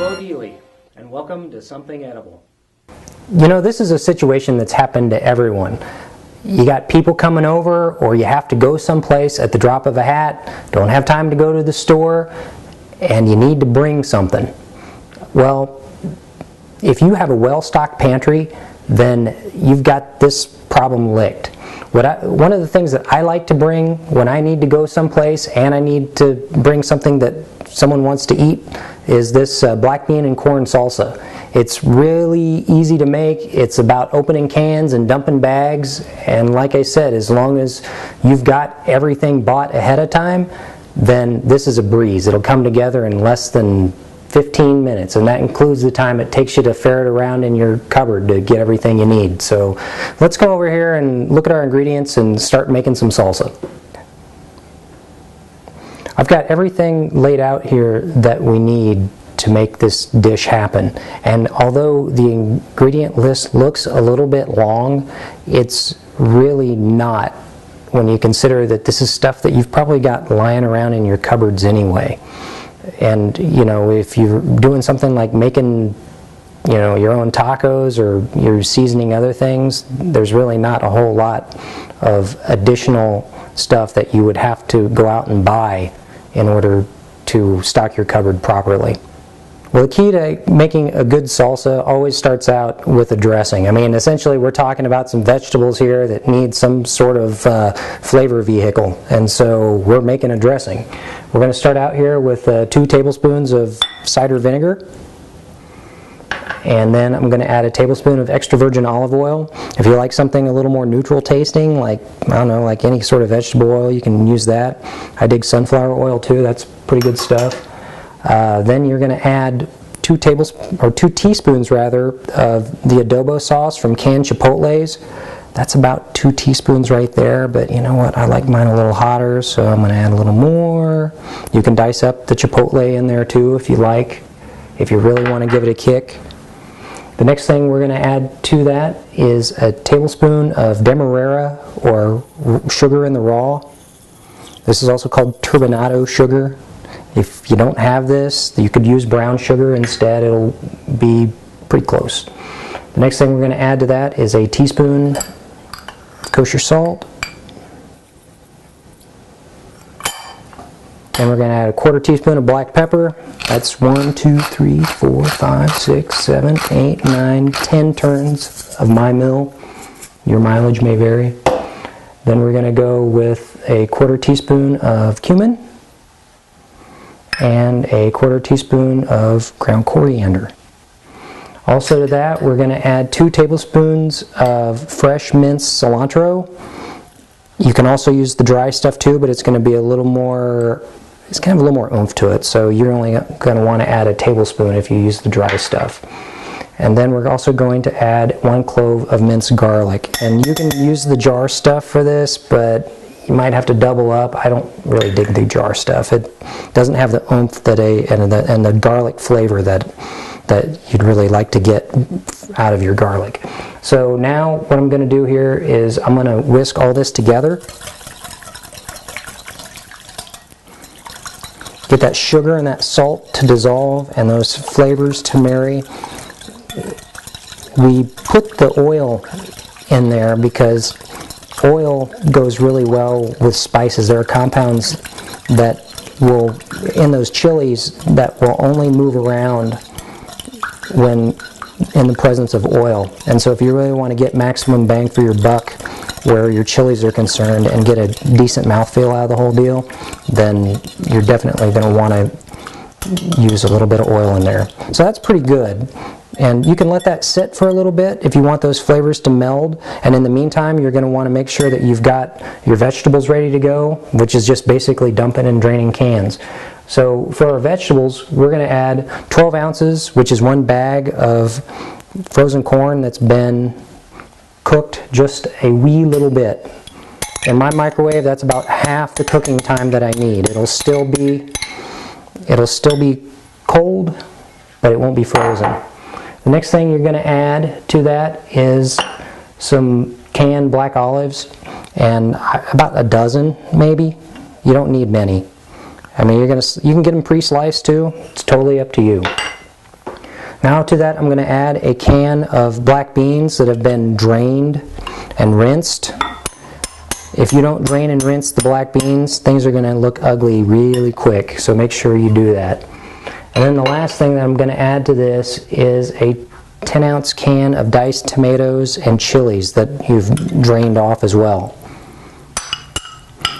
Bodili, and welcome to Something Edible. You know, this is a situation that's happened to everyone. You got people coming over, or you have to go someplace at the drop of a hat, don't have time to go to the store, and you need to bring something. Well, if you have a well-stocked pantry, then you've got this problem licked. One of the things that I like to bring when I need to go someplace and I need to bring something that someone wants to eat is this black bean and corn salsa. It's really easy to make. It's about opening cans and dumping bags, and like I said, as long as you've got everything bought ahead of time, then this is a breeze. It'll come together in less than 15 minutes, and that includes the time it takes you to ferret around in your cupboard to get everything you need. So let's go over here and look at our ingredients and start making some salsa. I've got everything laid out here that we need to make this dish happen, and although the ingredient list looks a little bit long, it's really not when you consider that this is stuff that you've probably got lying around in your cupboards anyway. And you know, if you're doing something like making, you know, your own tacos, or you're seasoning other things, there's really not a whole lot of additional stuff that you would have to go out and buy in order to stock your cupboard properly. Well, the key to making a good salsa always starts out with a dressing. I mean, essentially we're talking about some vegetables here that need some sort of flavor vehicle, and so we're making a dressing. We're going to start out here with 2 tablespoons of cider vinegar, and then I'm going to add a tablespoon of extra virgin olive oil. If you like something a little more neutral tasting, like, I don't know, like any sort of vegetable oil, you can use that. I dig sunflower oil too, that's pretty good stuff. Then you're going to add 2 teaspoons rather of the adobo sauce from canned Chipotles. That's about 2 teaspoons right there, but you know what, I like mine a little hotter, so I'm going to add a little more. You can dice up the chipotle in there too if you like, if you really want to give it a kick. The next thing we're going to add to that is a tablespoon of demerara, or sugar in the raw. This is also called turbinado sugar. If you don't have this, you could use brown sugar instead. It'll be pretty close. The next thing we're going to add to that is a teaspoon kosher salt. Then we're going to add a 1/4 teaspoon of black pepper. That's 1, 2, 3, 4, 5, 6, 7, 8, 9, 10 turns of my mill. Your mileage may vary. Then we're going to go with a 1/4 teaspoon of cumin and a 1/4 teaspoon of ground coriander. Also to that, we're going to add 2 tablespoons of fresh minced cilantro. You can also use the dry stuff too, but it's going to be a little more, it's kind of a little more oomph to it, so you're only going to want to add a tablespoon if you use the dry stuff. And then we're also going to add 1 clove of minced garlic. And you can use the jar stuff for this, but you might have to double up. I don't really dig the jar stuff. It doesn't have the oomph that and the garlic flavor that you'd really like to get out of your garlic. So now what I'm going to do here is I'm going to whisk all this together. Get that sugar and that salt to dissolve and those flavors to marry. We put the oil in there because oil goes really well with spices. There are compounds that will, in those chilies, that will only move around when in the presence of oil. And so if you really want to get maximum bang for your buck where your chilies are concerned and get a decent mouthfeel out of the whole deal, then you're definitely going to want to use a little bit of oil in there. So that's pretty good. And you can let that sit for a little bit if you want those flavors to meld. And in the meantime, you're going to want to make sure that you've got your vegetables ready to go, which is just basically dumping and draining cans. So for our vegetables, we're going to add 12 ounces, which is 1 bag of frozen corn that's been cooked just a wee little bit. In my microwave, that's about half the cooking time that I need. It'll still be cold, but it won't be frozen. The next thing you're going to add to that is some canned black olives, and about a dozen maybe. You don't need many. I mean, you can get them pre-sliced too. It's totally up to you. Now to that I'm going to add a can of black beans that have been drained and rinsed. If you don't drain and rinse the black beans, things are going to look ugly really quick, so make sure you do that. And then the last thing that I'm going to add to this is a 10-ounce can of diced tomatoes and chilies that you've drained off as well.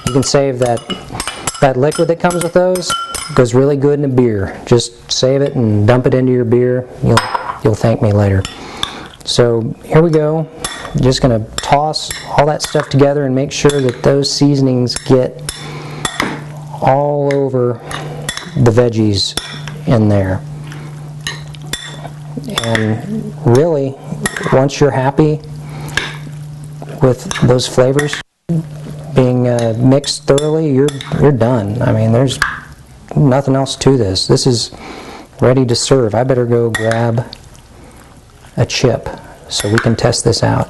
You can save that liquid that comes with those. It goes really good in a beer. Just save it and dump it into your beer. You'll thank me later. So here we go. I'm just going to toss all that stuff together and make sure that those seasonings get all over the veggies in there. And really, once you're happy with those flavors being mixed thoroughly, you're done. I mean, there's nothing else to this. This is ready to serve. I better go grab a chip so we can test this out.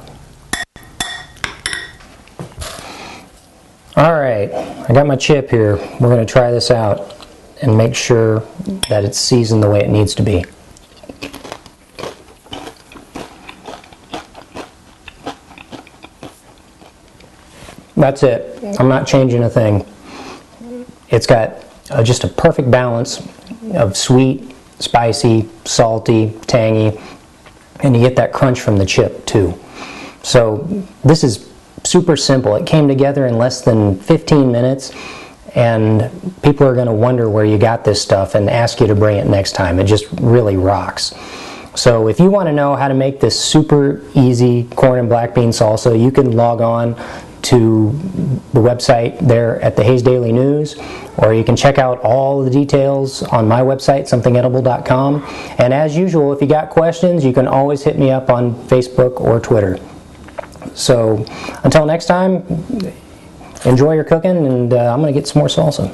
Alright, I got my chip here. We're going to try this out and make sure that it's seasoned the way it needs to be. That's it. I'm not changing a thing. It's got just a perfect balance of sweet, spicy, salty, tangy, and you get that crunch from the chip too. So this is super simple. It came together in less than 15 minutes, and people are going to wonder where you got this stuff and ask you to bring it next time. It just really rocks. So if you want to know how to make this super easy corn and black bean salsa, you can log on to the website there at the Hayes Daily News, or you can check out all the details on my website, somethingedible.com. And as usual, if you got questions, you can always hit me up on Facebook or Twitter. So until next time, enjoy your cooking, and I'm going to get some more salsa.